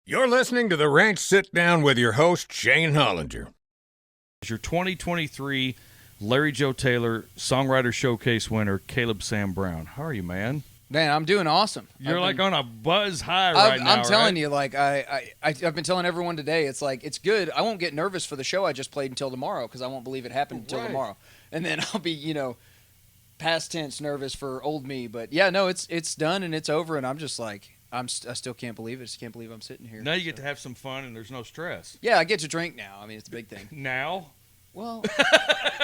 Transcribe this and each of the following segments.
You're listening to The Ranch Sit Down with your host, Shayne Hollinger. Your 2023 Larry Joe Taylor Songwriter Showcase winner, Caleb Sam Brown. How are you, man? Man, I'm doing awesome. You're on a buzz high right now, I'm telling right? you, like I've been telling everyone today, it's like it's good. I won't get nervous for the show I just played until tomorrow because I won't believe it happened until tomorrow, and then I'll be past tense nervous for old me. But yeah, no, it's done and it's over, and I'm just like I still can't believe it. I just can't believe I'm sitting here. Now you get to have some fun and there's no stress. Yeah, I get to drink now. I mean, it's a big thing. Now? Well,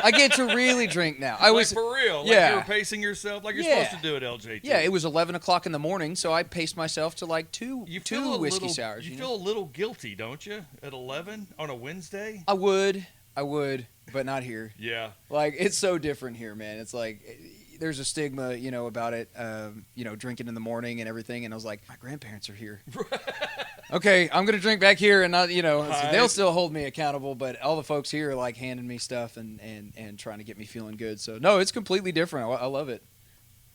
I get to really drink now. For real. Yeah. Like you were pacing yourself like you're supposed to do at LJT. Yeah, it was 11 o'clock in the morning, so I paced myself to like two whiskey sours. You feel a little guilty, don't you, at 11 on a Wednesday? I would, but not here. Yeah. Like, it's so different here, man. It's like there's a stigma, about it, drinking in the morning and everything. And I was like, my grandparents are here. Okay, I'm going to drink back here and not, so they'll still hold me accountable. But all the folks here are like handing me stuff and trying to get me feeling good. So, no, it's completely different. I love it.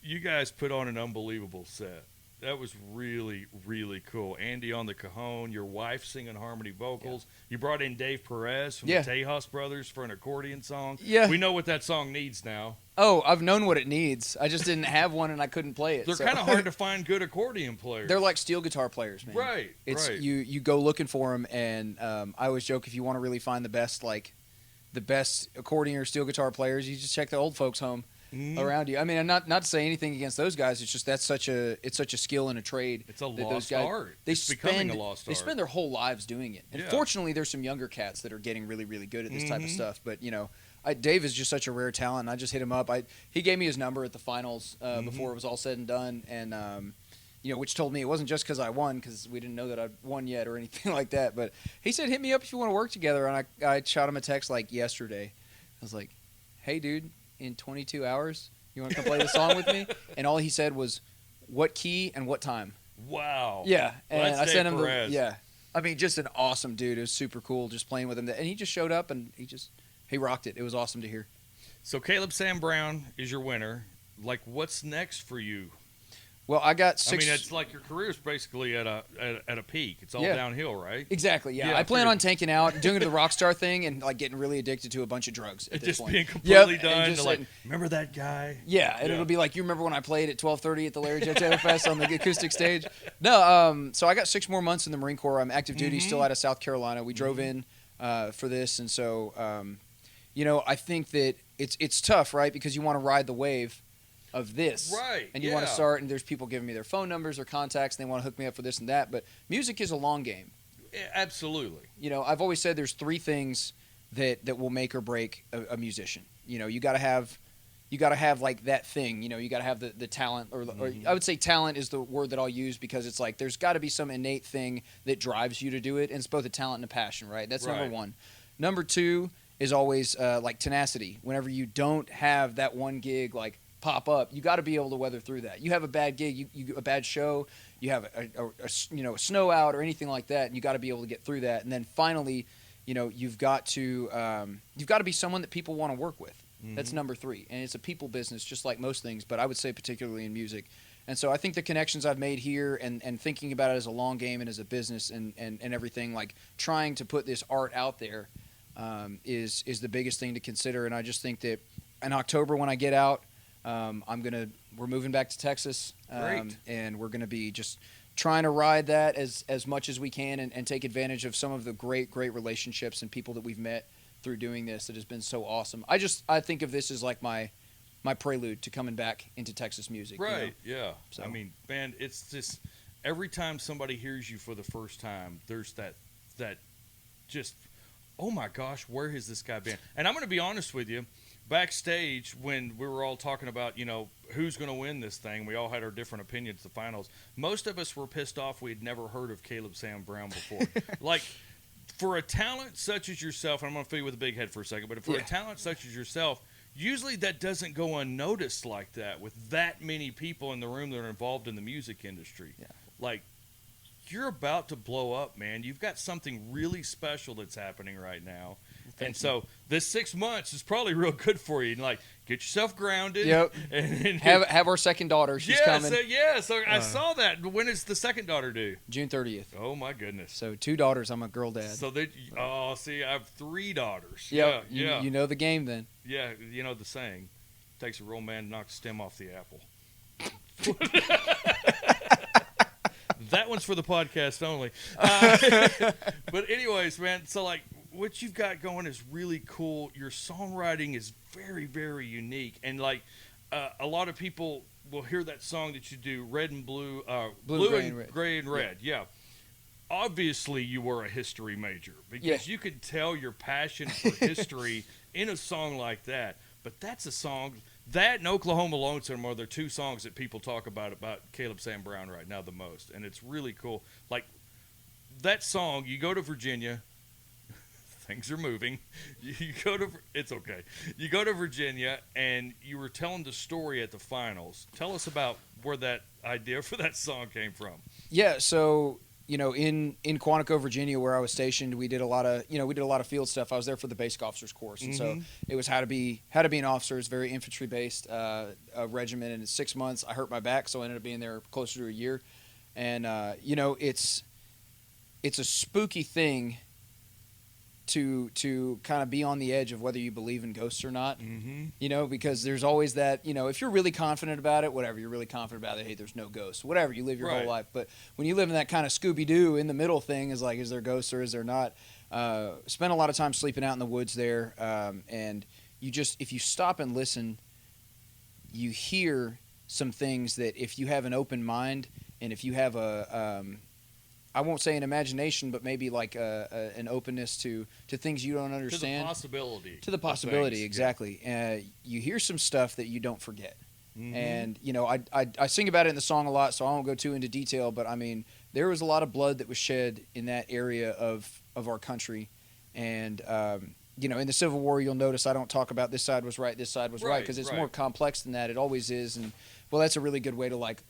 You guys put on an unbelievable set. That was really, really cool. Andy on the cajon, your wife singing harmony vocals. Yeah. You brought in Dave Perez from the Tejas Brothers for an accordion song. Yeah. We know what that song needs now. Oh, I've known what it needs. I just didn't have one and I couldn't play it. They're kind of hard to find good accordion players. They're like steel guitar players, man. Right, right. You go looking for them, and I always joke if you want to really find the best accordion or steel guitar players, you just check the old folks home. Mm-hmm. Around you. I mean, not to say anything against those guys. It's just it's such a skill and a trade. It's a lost art. It's becoming a lost art. They spend their whole lives doing it. And fortunately, there's some younger cats that are getting really, really good at this type of stuff. But Dave is just such a rare talent. And I just hit him up. He gave me his number at the finals before it was all said and done, and which told me it wasn't just because I won, because we didn't know that I'd won yet or anything like that. But he said, "Hit me up if you want to work together." And I shot him a text like yesterday. I was like, "Hey, dude. In 22 hours, you want to come play the song with me?" And all he said was, "What key and what time?" Wow. Yeah, and I sent him I mean, just an awesome dude. It was super cool just playing with him, and he just showed up and he rocked it. It was awesome to hear. So Caleb Sam Brown is your winner. Like, what's next for you? Well, I got 6. I mean, it's like your career's basically at a peak. It's all downhill, right? Exactly. Yeah. I plan on tanking out, doing the rock star thing, and like getting really addicted to a bunch of drugs at this point. Being completely done. Just remember that guy? Yeah, and it'll be like, you remember when I played at 12:30 at the Larry Joe Taylor Fest on the acoustic stage? No. So I got 6 more months in the Marine Corps. I'm active duty, still out of South Carolina. We drove in for this, and so I think that it's tough, right? Because you want to ride the wave of this, right? And you want to start, and there's people giving me their phone numbers or contacts, and they want to hook me up for this and that. But music is a long game. Yeah, absolutely. I've always said there's 3 things that will make or break a musician. You got to have like that thing. You got to have the talent, or I would say talent is the word that I'll use, because it's like there's got to be some innate thing that drives you to do it, and it's both a talent and a passion, right? That's number 1. Number 2 is always like tenacity. Whenever you don't have that one gig like pop up, you got to be able to weather through that. You have a bad gig, you a bad show, you have a snow out or anything like that, and you got to be able to get through that. And then finally, you've got to be someone that people want to work with. That's number 3, and it's a people business, just like most things, but I would say particularly in music. And so I think the connections I've made here, and thinking about it as a long game and as a business and everything, like trying to put this art out there, is the biggest thing to consider. And I just think that in October when I get out, we're moving back to Texas, and we're gonna be just trying to ride that as much as we can, and take advantage of some of the great relationships and people that we've met through doing this. That has been so awesome. I think of this as like my prelude to coming back into Texas music. Right. Yeah. So. I mean, man, it's just every time somebody hears you for the first time, there's that just, oh my gosh, where has this guy been? And I'm going to be honest with you. Backstage, when we were all talking about, who's going to win this thing, we all had our different opinions, the finals. Most of us were pissed off we'd never heard of Caleb Sam Brown before. Like, for a talent such as yourself, and I'm going to fill you with a big head for a second, but for a talent such as yourself, usually that doesn't go unnoticed like that with that many people in the room that are involved in the music industry. Yeah. Like, you're about to blow up, man. You've got something really special that's happening right now. And so this 6 months is probably real good for you. Like, get yourself grounded. Yep. And Have our second daughter. She's coming. So I saw that. When is the second daughter due? June 30th. Oh my goodness. So 2 daughters. I'm a girl dad. So see, I have 3 daughters. Yep. Yeah. You know the game then. Yeah, you know the saying. Takes a real man to knock the stem off the apple. That one's for the podcast only. But anyways, man, so like what you've got going is really cool. Your songwriting is very, very unique. And like a lot of people will hear that song that you do, Red and Blue, Blue and Gray and Red. Yeah. Obviously, you were a history major because you could tell your passion for history in a song like that. But that's a song that and Oklahoma Lonesome are the 2 songs that people talk about Caleb Sam Brown right now the most, and it's really cool. Like that song, you go to Virginia, things are moving. It's okay. You go to Virginia, and you were telling the story at the finals. Tell us about where that idea for that song came from. Yeah, so in Quantico, Virginia, where I was stationed, we did a lot of field stuff. I was there for the basic officers course, and so it was how to be an officer. It's very infantry based regiment, and in 6 months I hurt my back, so I ended up being there closer to a year. And it's a spooky thing to kind of be on the edge of whether you believe in ghosts or not, because there's always that, if you're really confident about it, whatever, you're really confident about it, hey, there's no ghosts, whatever, you live your whole life. But when you live in that kind of Scooby-Doo in the middle thing, is like, is there ghosts or is there not? Spent a lot of time sleeping out in the woods there, and if you stop and listen, you hear some things that if you have an open mind and if you have I won't say an imagination, but maybe like an openness to things you don't understand. To the possibility, exactly. You hear some stuff that you don't forget. And, I sing about it in the song a lot, so I won't go too into detail, but I mean, there was a lot of blood that was shed in that area of our country. And, in the Civil War, you'll notice I don't talk about this side was right, this side was right, because it's more complex than that. It always is. And, well, that's a really good way to, like,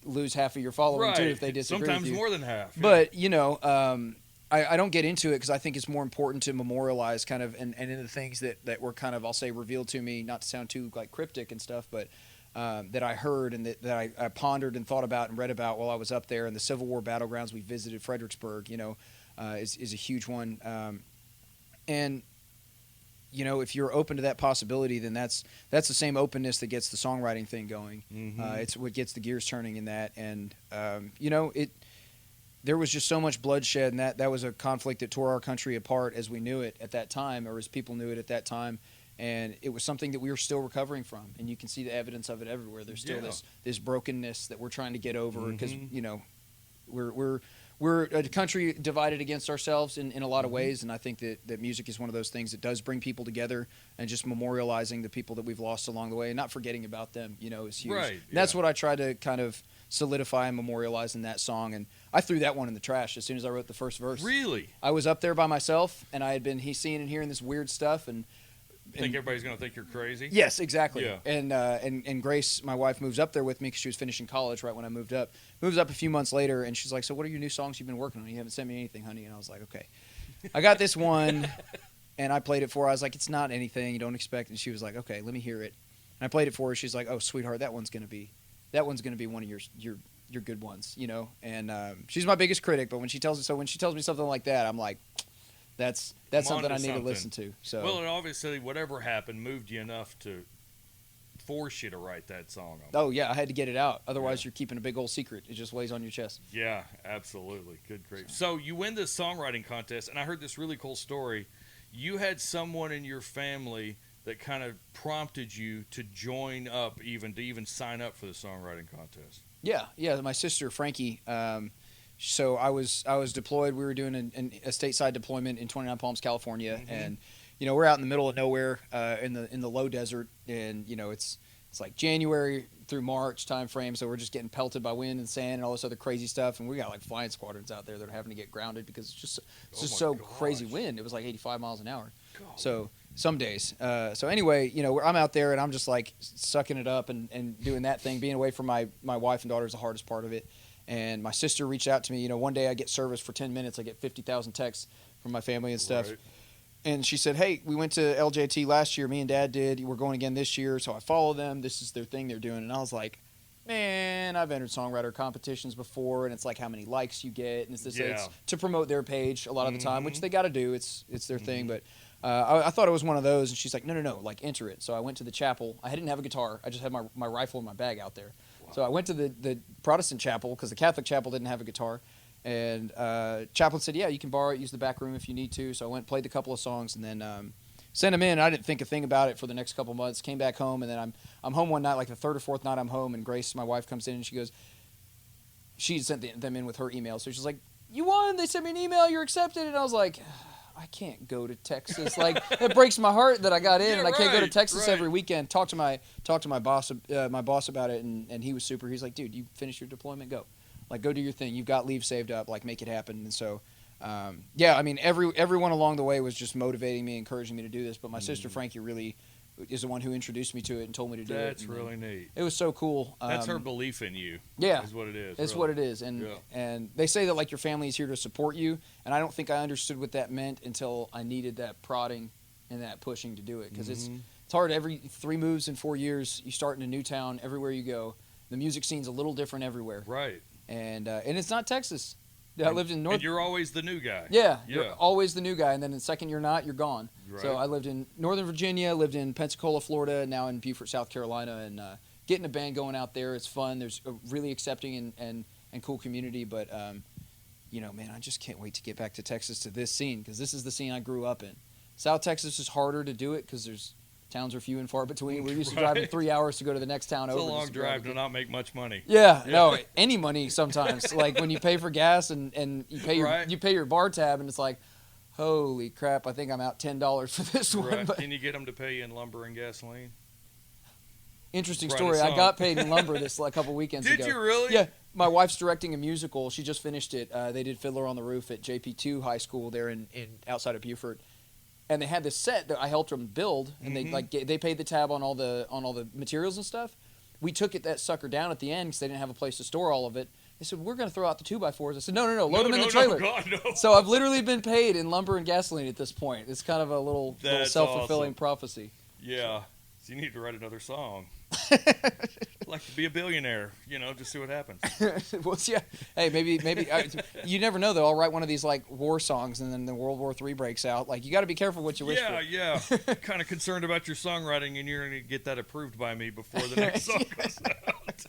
lose half of your following too if they disagree sometimes with you. More than half. But I don't get into it because I think it's more important to memorialize kind of and in the things that were kind of, I'll say, revealed to me, not to sound too like cryptic and stuff, but that I heard and that I pondered and thought about and read about while I was up there. And the Civil War battlegrounds we visited, Fredericksburg, is a huge one. And if you're open to that possibility, then that's the same openness that gets the songwriting thing going. It's what gets the gears turning in that. And, there was just so much bloodshed, and that was a conflict that tore our country apart as we knew it at that time, or as people knew it at that time. And it was something that we were still recovering from. And you can see the evidence of it everywhere. There's still this brokenness that we're trying to get over because, we're a country divided against ourselves in a lot of ways, and I think that music is one of those things that does bring people together, and just memorializing the people that we've lost along the way and not forgetting about them, is huge. Right, That's what I try to kind of solidify and memorialize in that song, and I threw that one in the trash as soon as I wrote the first verse. Really? I was up there by myself, and I had been seeing and hearing this weird stuff, and think everybody's going to think you're crazy? Yes, exactly. Yeah. And Grace, my wife, moves up there with me because she was finishing college right when I moved up. Moves up a few months later, and she's like, so what are your new songs you've been working on? You haven't sent me anything, honey. And I was like, okay. I got this one, and I played it for her. I was like, it's not anything. You don't expect it. And she was like, okay, let me hear it. And I played it for her. She's like, oh, sweetheart, that one's going to be one of your good ones, And she's my biggest critic, but when she tells me something like that, I'm like, that's something I need to listen to. So well, and obviously whatever happened moved you enough to force you to write that song. Oh yeah, I had to get it out. Otherwise, you're keeping a big old secret. It just weighs on your chest. Yeah, absolutely. Good grief. So you win this songwriting contest, and I heard this really cool story. You had someone in your family that kind of prompted you to join up, to even sign up for the songwriting contest. Yeah. My sister Frankie. So I was deployed. We were doing a stateside deployment in 29 Palms, California, and we're out in the middle of nowhere in the low desert, and it's like January through March time frame, so we're just getting pelted by wind and sand and all this other crazy stuff, and we got like flying squadrons out there that are having to get grounded because it's just so crazy wind. It was like 85 miles an hour. God. So some days. So anyway, I'm out there and I'm just like sucking it up and doing that thing. Being away from my wife and daughter is the hardest part of it. And my sister reached out to me. One day I get service for 10 minutes. I get 50,000 texts from my family and stuff. Right. and she said, hey, we went to LJT last year. Me and Dad did. We're going again this year. So I follow them. This is their thing they're doing. And I was like, man, I've entered songwriter competitions before, and it's like how many likes you get, and it's to promote their page a lot of the time, which they got to do. It's their thing, but I thought it was one of those, and she's like, no, like enter it. So I went to the chapel. I didn't have a guitar. I just had my rifle in my bag out there. Wow. So I went to the Protestant chapel because the Catholic chapel didn't have a guitar, and chaplain said, yeah, you can borrow it, use the back room if you need to. So I went, played a couple of songs, and then sent them in. I didn't think a thing about it for the next couple of months. Came back home, and then I'm home one night, like the third or fourth night I'm home, and Grace, my wife, comes in, and she goes, she sent them in with her email. So she's like, you won. They sent me an email. You're accepted. And I was like, I can't go to Texas. Like, it breaks my heart that I got in, and I can't go to Texas every weekend. Talk to my boss about it, and he was super. He's like, dude, you finished your deployment. Go. Like, go do your thing. You've got leave saved up. Like, make it happen. And so, I mean, everyone along the way was just motivating me, encouraging me to do this. But my sister Frankie really is the one who introduced me to it and told me to do it. That's really neat. It was so cool. That's her belief in you. Yeah, is what it is. It's what it is. And they say that like your family is here to support you. And I don't think I understood what that meant until I needed that prodding and that pushing to do it. Because it's hard. Every 3 moves in 4 years, you start in a new town. Everywhere you go, the music scene's a little different everywhere. Right. And it's not Texas. I lived in North. And you're always the new guy. Yeah, you're always the new guy, and then the second you're not, you're gone. Right. So I lived in Northern Virginia, lived in Pensacola, Florida, now in Beaufort, South Carolina, and getting a band going out there, it's fun. There's a really accepting and cool community, but man, I just can't wait to get back to Texas to this scene because this is the scene I grew up in. South Texas is harder to do it because towns are few and far between. We're used to driving 3 hours to go to the next town over. It's a long drive to not make much money. Yeah, no, any money sometimes. Like when you pay for gas and you pay your bar tab, and it's like, holy crap! I think I'm out $10 for this one. But can you get them to pay you in lumber and gasoline? Interesting story. I got paid in lumber this a couple weekends ago. Did you really? Yeah. My wife's directing a musical. She just finished it. They did Fiddler on the Roof at JP2 High School there in outside of Beaufort. And they had this set that I helped them build, and they paid the tab on all the materials and stuff. We took that sucker down at the end because they didn't have a place to store all of it. They said, we're going to throw out the 2x4s. I said, no, load them in the trailer. God, no. So I've literally been paid in lumber and gasoline at this point. It's kind of a little self-fulfilling prophecy. Yeah. So you need to write another song. I'd like to be a billionaire, just see what happens. Well, yeah. Hey, maybe you never know though. I'll write one of these like war songs, and then the World War III breaks out. Like you got to be careful what you wish for. Yeah. Kind of concerned about your songwriting, and you're going to get that approved by me before the next song comes out.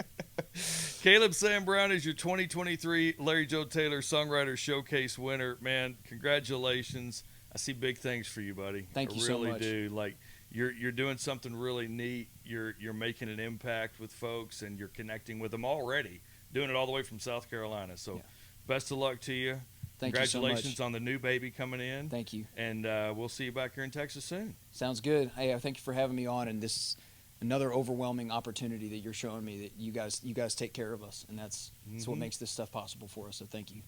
Caleb Sam Brown is your 2023 Larry Joe Taylor Songwriter Showcase winner. Man, congratulations! I see big things for you, buddy. Thank you so much. I really do. Like. You're doing something really neat. You're making an impact with folks, and you're connecting with them already. Doing it all the way from South Carolina. So, best of luck to you. Congratulations on the new baby coming in. Thank you. And we'll see you back here in Texas soon. Sounds good. Hey, thank you for having me on. And this is another overwhelming opportunity that you're showing me that you guys take care of us, and that's what makes this stuff possible for us. So thank you.